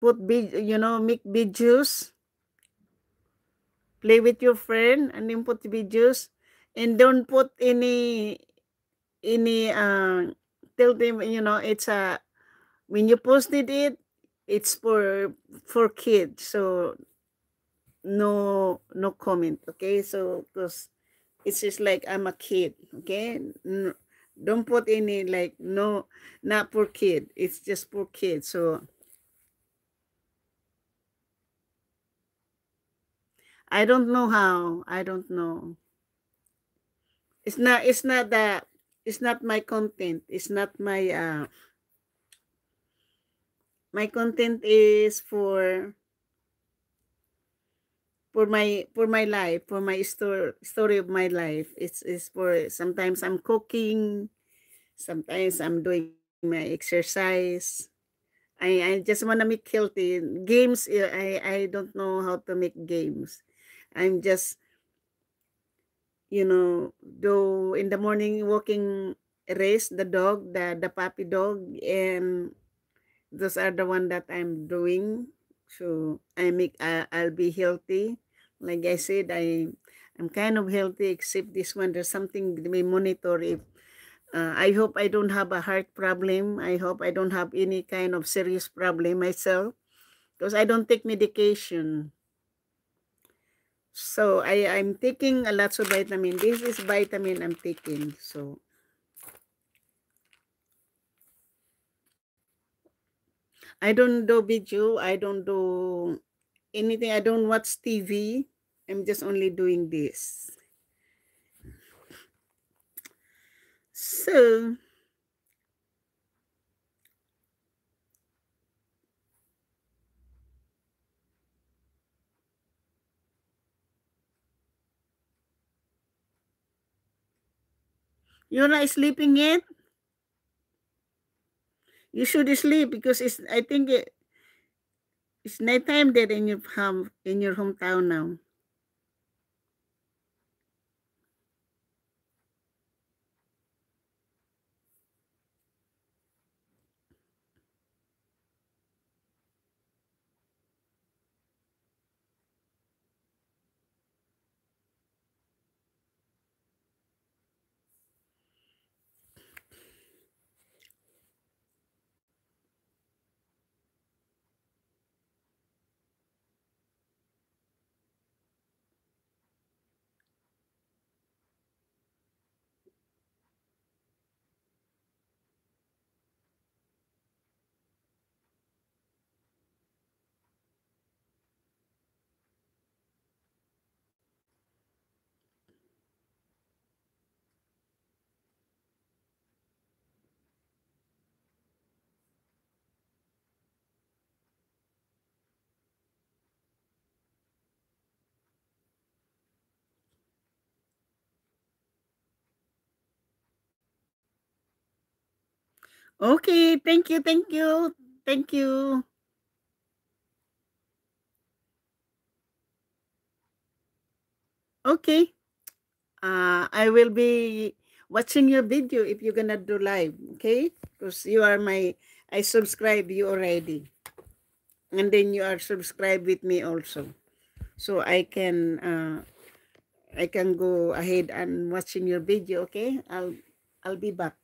put make videos, play with your friend, and then put videos, and don't put any tell them it's a when you posted it, it's for kids, so no comment, okay? So because it's just like I'm a kid, okay? Don't put any like no, not for kid, it's just for kids. So I don't know how, I don't know. It's not that, it's not my content, it's not my my content is for my life, for my story of my life. It's for sometimes I'm cooking, sometimes I'm doing my exercise. I just want to make healthy games. I don't know how to make games. I'm just do in the morning walking, race the dog, the puppy dog, and those are the one that I'm doing. So I'll be healthy. Like I said, I'm kind of healthy except this one. There's something to be monitor. If I hope I don't have a heart problem. I hope I don't have any kind of serious problem myself because I don't take medication. So I'm taking a lot of vitamin. This is vitamin I'm taking. So I don't do video. I don't do anything. I don't watch TV. I'm just only doing this. So you're not sleeping yet? You should sleep because I think it's nighttime there in your hometown now. Okay, thank you, thank you, thank you. Okay, I will be watching your video if you're gonna do live. Okay, because you are I subscribe you already, and then you are subscribed with me also, so I can go ahead and watching your video. Okay, I'll be back.